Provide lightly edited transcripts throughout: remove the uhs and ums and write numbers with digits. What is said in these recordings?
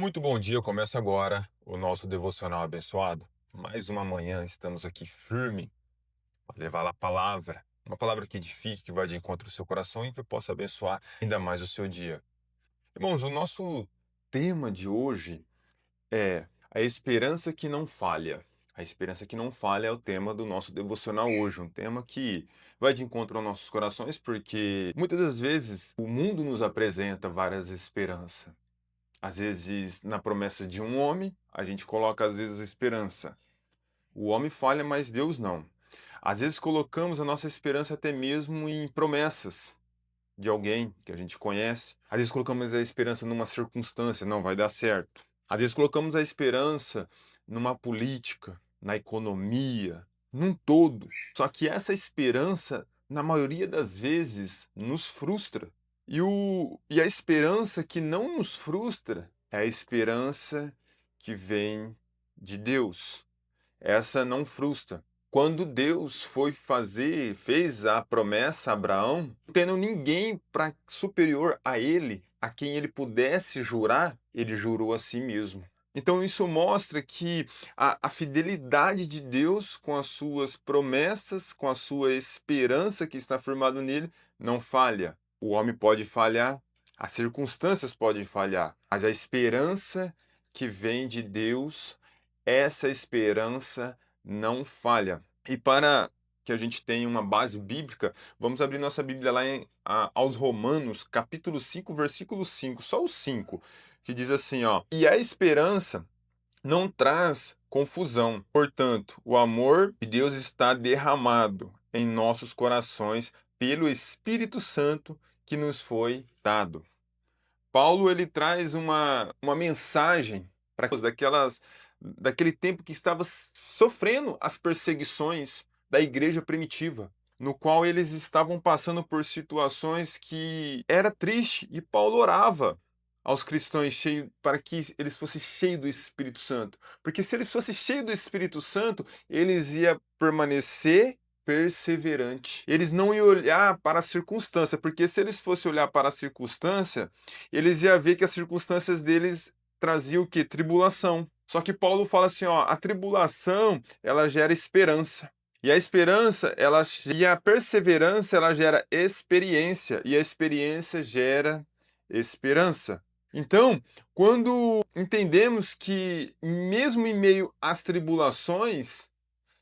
Muito bom dia, começa agora o nosso devocional abençoado. Mais uma manhã estamos aqui firme para levar a palavra, uma palavra que edifique, que vai de encontro ao seu coração e que possa abençoar ainda mais o seu dia. Irmãos, o nosso tema de hoje é a esperança que não falha. A esperança que não falha é o tema do nosso devocional hoje, um tema que vai de encontro aos nossos corações, porque muitas das vezes o mundo nos apresenta várias esperanças. Às vezes, na promessa de um homem, a gente coloca às vezes a esperança. O homem falha, mas Deus não. Às vezes colocamos a nossa esperança até mesmo em promessas de alguém que a gente conhece. Às vezes colocamos a esperança numa circunstância, não vai dar certo. Às vezes colocamos a esperança numa política, na economia, num todo. Só que essa esperança, na maioria das vezes, nos frustra. E a esperança que não nos frustra é a esperança que vem de Deus. Essa não frustra. Quando Deus fez a promessa a Abraão, tendo ninguém superior a ele, a quem ele pudesse jurar, ele jurou a si mesmo. Então isso mostra que a fidelidade de Deus com as suas promessas, com a sua esperança que está firmado nele, não falha. O homem pode falhar, as circunstâncias podem falhar, mas a esperança que vem de Deus, essa esperança não falha. E para que a gente tenha uma base bíblica, vamos abrir nossa Bíblia lá aos Romanos, capítulo 5, versículo 5, só o 5, que diz assim, ó: "E a esperança não traz confusão. Portanto, o amor de Deus está derramado em nossos corações pelo Espírito Santo que nos foi dado." Paulo ele traz uma mensagem para daquele tempo que estava sofrendo as perseguições da igreja primitiva, no qual eles estavam passando por situações que era triste, e Paulo orava aos cristãos para que eles fossem cheios do Espírito Santo, porque se eles fossem cheios do Espírito Santo, eles iam permanecer perseverante. Eles não iam olhar para a circunstância, porque se eles fossem olhar para a circunstância, eles iam ver que as circunstâncias deles traziam o quê? Tribulação. Só que Paulo fala assim, ó, a tribulação, ela gera esperança. E a esperança, e a perseverança, ela gera experiência, e a experiência gera esperança. Então, quando entendemos que mesmo em meio às tribulações,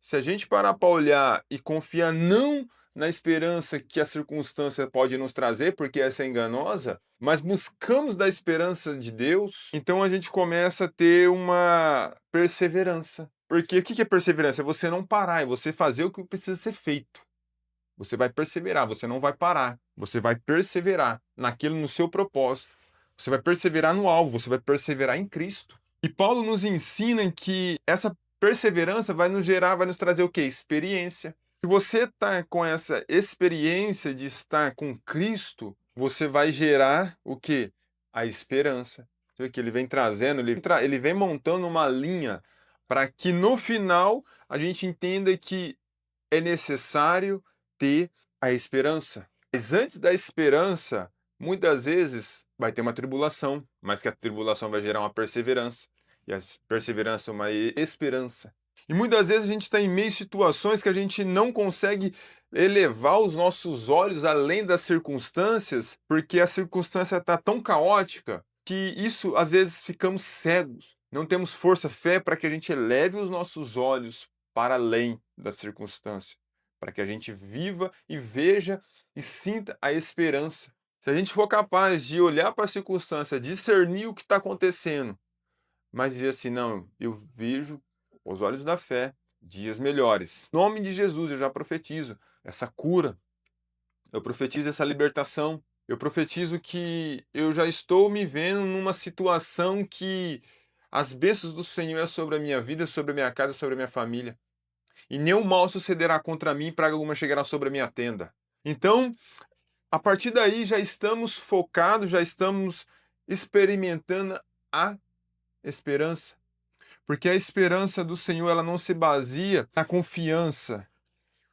se a gente parar para olhar e confiar não na esperança que a circunstância pode nos trazer, porque essa é enganosa, mas buscamos da esperança de Deus, então a gente começa a ter uma perseverança. Porque o que é perseverança? É você não parar, é você fazer o que precisa ser feito. Você vai perseverar, você não vai parar. Você vai perseverar naquilo, no seu propósito. Você vai perseverar no alvo, você vai perseverar em Cristo. E Paulo nos ensina que essa perseverança vai nos gerar, vai nos trazer o quê? Experiência. Se você está com essa experiência de estar com Cristo, você vai gerar o quê? A esperança. Você vê que ele vem trazendo, ele vem montando uma linha para que no final a gente entenda que é necessário ter a esperança. Mas antes da esperança, muitas vezes vai ter uma tribulação, mas que a tribulação vai gerar uma perseverança, e a perseverança uma esperança. E muitas vezes a gente está em meio a situações que a gente não consegue elevar os nossos olhos além das circunstâncias, porque a circunstância está tão caótica que isso às vezes ficamos cegos. Não temos força, fé para que a gente eleve os nossos olhos para além da circunstância, para que a gente viva e veja e sinta a esperança. Se a gente for capaz de olhar para a circunstância, discernir o que está acontecendo, mas dizer assim, não, eu vejo os olhos da fé dias melhores. Em nome de Jesus, eu já profetizo essa cura, eu profetizo essa libertação, eu profetizo que eu já estou me vendo numa situação que as bênçãos do Senhor é sobre a minha vida, sobre a minha casa, sobre a minha família. E nenhum mal sucederá contra mim, praga alguma chegará sobre a minha tenda. Então, a partir daí já estamos focados, já estamos experimentando a esperança. Porque a esperança do Senhor, ela não se baseia na confiança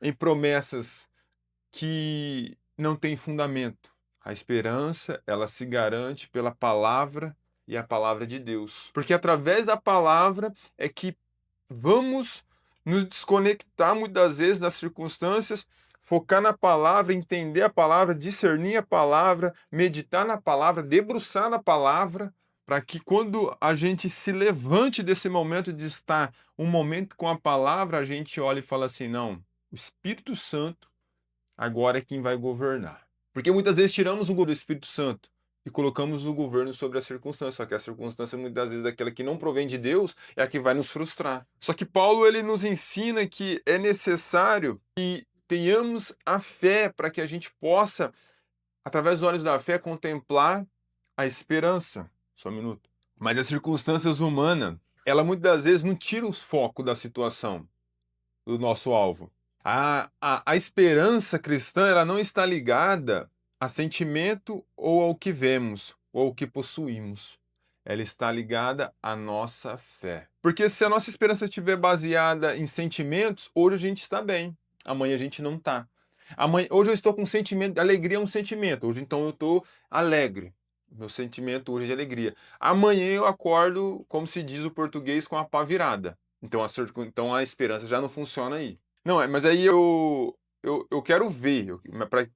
em promessas que não têm fundamento. A esperança, ela se garante pela palavra e a palavra de Deus. Porque através da palavra é que vamos nos desconectar muitas vezes das circunstâncias, focar na palavra, entender a palavra, discernir a palavra, meditar na palavra, debruçar na palavra, para que quando a gente se levante desse momento de estar um momento com a palavra, a gente olhe e fala assim: não, o Espírito Santo agora é quem vai governar. Porque muitas vezes tiramos o governo do Espírito Santo e colocamos o governo sobre a circunstância, só que a circunstância muitas vezes aquela que não provém de Deus é a que vai nos frustrar. Só que Paulo ele nos ensina que é necessário que tenhamos a fé para que a gente possa, através dos olhos da fé, contemplar a esperança. Só um minuto. Mas as circunstâncias humanas, ela muitas vezes não tira o foco da situação, do nosso alvo. A esperança cristã ela não está ligada a sentimento ou ao que vemos ou ao que possuímos. Ela está ligada à nossa fé. Porque se a nossa esperança estiver baseada em sentimentos, hoje a gente está bem, amanhã a gente não está. Hoje eu estou com sentimento, alegria é um sentimento, hoje então eu estou alegre. Meu sentimento hoje é de alegria. Amanhã eu acordo, como se diz o português, com a pá virada. Então a esperança já não funciona aí. Não, mas aí eu quero ver,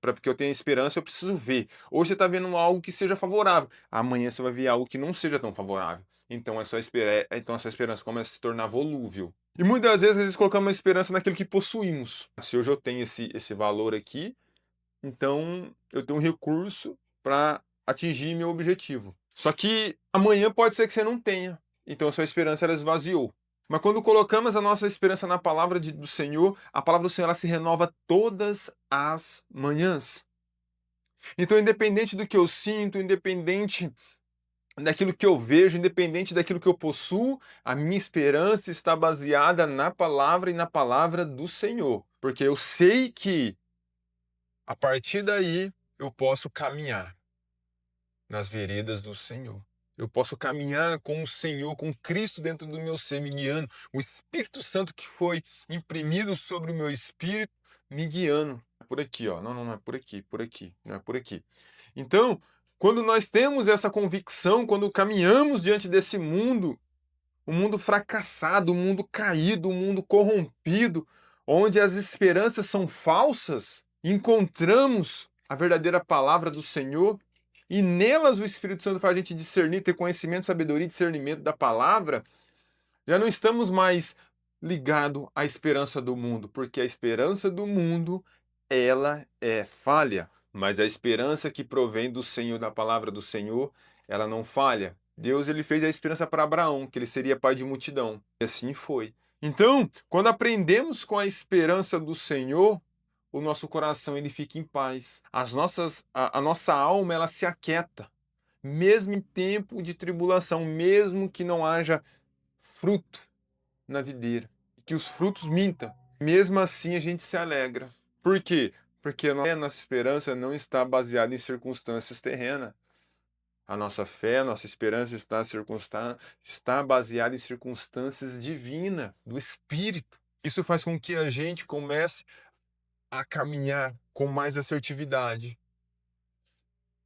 para que eu tenha esperança, eu preciso ver. Hoje você está vendo algo que seja favorável, amanhã você vai ver algo que não seja tão favorável. Então a sua esperança começa a se tornar volúvel. E muitas vezes colocamos a esperança naquilo que possuímos. Se hoje eu tenho esse valor aqui, então eu tenho um recurso para atingir meu objetivo. Só que amanhã pode ser que você não tenha. Então a sua esperança ela esvaziou. Mas quando colocamos a nossa esperança na palavra do Senhor, a palavra do Senhor ela se renova todas as manhãs. Então, independente do que eu sinto, independente daquilo que eu vejo, independente daquilo que eu possuo, a minha esperança está baseada na palavra e na palavra do Senhor. Porque eu sei que a partir daí eu posso caminhar nas veredas do Senhor. Eu posso caminhar com o Senhor, com Cristo dentro do meu ser, me guiando. O Espírito Santo que foi imprimido sobre o meu espírito, me guiando. É por aqui, ó. Não, não é por aqui, por aqui, não é por aqui. Então, quando nós temos essa convicção, quando caminhamos diante desse mundo, um mundo fracassado, um mundo caído, um mundo corrompido, onde as esperanças são falsas, encontramos a verdadeira palavra do Senhor e nelas o Espírito Santo faz a gente discernir, ter conhecimento, sabedoria e discernimento da palavra. Já não estamos mais ligados à esperança do mundo, porque a esperança do mundo, ela é falha, mas a esperança que provém do Senhor, da palavra do Senhor, ela não falha. Deus ele fez a esperança para Abraão, que ele seria pai de multidão. E assim foi. Então, quando aprendemos com a esperança do Senhor, o nosso coração ele fica em paz. A nossa alma ela se aquieta, mesmo em tempo de tribulação, mesmo que não haja fruto na videira, que os frutos mintam. Mesmo assim a gente se alegra. Por quê? Porque a nossa esperança não está baseada em circunstâncias terrenas. A nossa fé, a nossa esperança está baseada em circunstâncias divinas, do Espírito. Isso faz com que a gente comece a caminhar com mais assertividade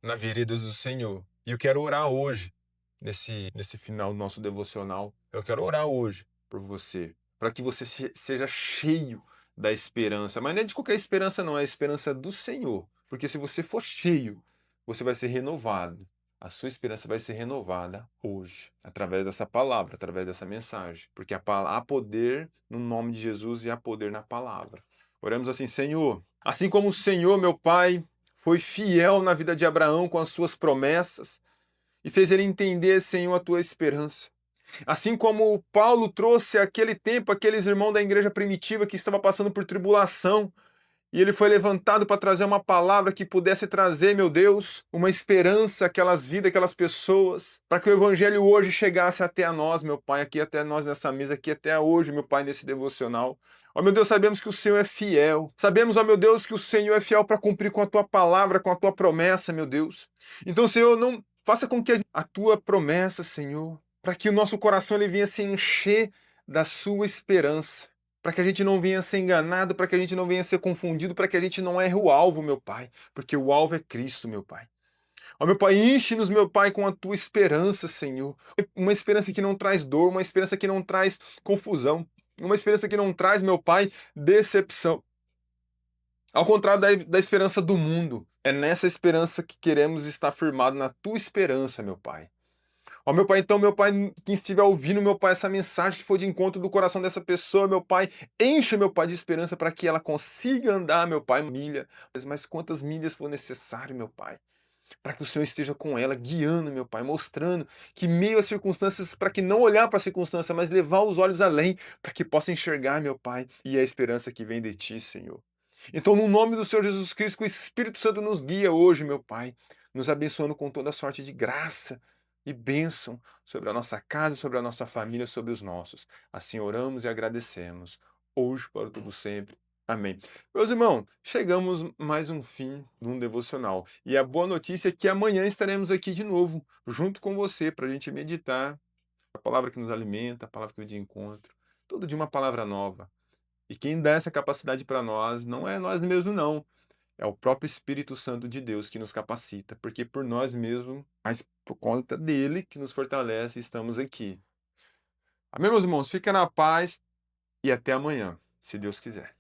na veredas do Senhor. E eu quero orar hoje, nesse final do nosso devocional. Eu quero orar hoje por você, para que você seja cheio da esperança. Mas não é de qualquer esperança, não, é a esperança do Senhor. Porque se você for cheio, você vai ser renovado. A sua esperança vai ser renovada hoje, através dessa palavra, através dessa mensagem. Porque há poder no nome de Jesus e há poder na palavra. Oremos assim, Senhor. Assim como o Senhor, meu Pai, foi fiel na vida de Abraão com as suas promessas e fez ele entender, Senhor, a tua esperança. Assim como Paulo trouxe aquele tempo aqueles irmãos da igreja primitiva que estava passando por tribulação, e ele foi levantado para trazer uma palavra que pudesse trazer, meu Deus, uma esperança àquelas vidas, aquelas pessoas, para que o evangelho hoje chegasse até a nós, meu Pai, aqui até nós nessa mesa, aqui até hoje, meu Pai, nesse devocional. Ó meu Deus, sabemos que o Senhor é fiel. Sabemos, ó meu Deus, que o Senhor é fiel para cumprir com a tua palavra, com a tua promessa, meu Deus. Então, Senhor, não faça com que a tua promessa, Senhor, para que o nosso coração ele venha se encher da sua esperança, para que a gente não venha ser enganado, para que a gente não venha ser confundido, para que a gente não erre o alvo, meu Pai, porque o alvo é Cristo, meu Pai. Ó meu Pai, enche-nos, meu Pai, com a tua esperança, Senhor. Uma esperança que não traz dor, uma esperança que não traz confusão, uma esperança que não traz, meu Pai, decepção. Ao contrário da esperança do mundo, é nessa esperança que queremos estar firmado na tua esperança, meu Pai. Ó, meu Pai, então, meu Pai, quem estiver ouvindo, meu Pai, essa mensagem que foi de encontro do coração dessa pessoa, meu Pai, enche, meu Pai, de esperança para que ela consiga andar, meu Pai, milha, mas quantas milhas for necessário, meu Pai, para que o Senhor esteja com ela, guiando, meu Pai, mostrando que meio às circunstâncias, para que não olhar para a circunstância, mas levar os olhos além, para que possa enxergar, meu Pai, e a esperança que vem de Ti, Senhor. Então, no nome do Senhor Jesus Cristo, que o Espírito Santo nos guia hoje, meu Pai, nos abençoando com toda sorte de graça e bênção sobre a nossa casa, sobre a nossa família, sobre os nossos. Assim oramos e agradecemos, hoje para todo sempre. Amém. Meus irmãos, chegamos mais um fim de um devocional. E a boa notícia é que amanhã estaremos aqui de novo, junto com você, para a gente meditar a palavra que nos alimenta, a palavra que vem de encontro, tudo de uma palavra nova. E quem dá essa capacidade para nós não é nós mesmos, não. É o próprio Espírito Santo de Deus que nos capacita, porque por nós mesmos, mas por conta dele que nos fortalece, estamos aqui. Amém, meus irmãos? Fica na paz e até amanhã, se Deus quiser.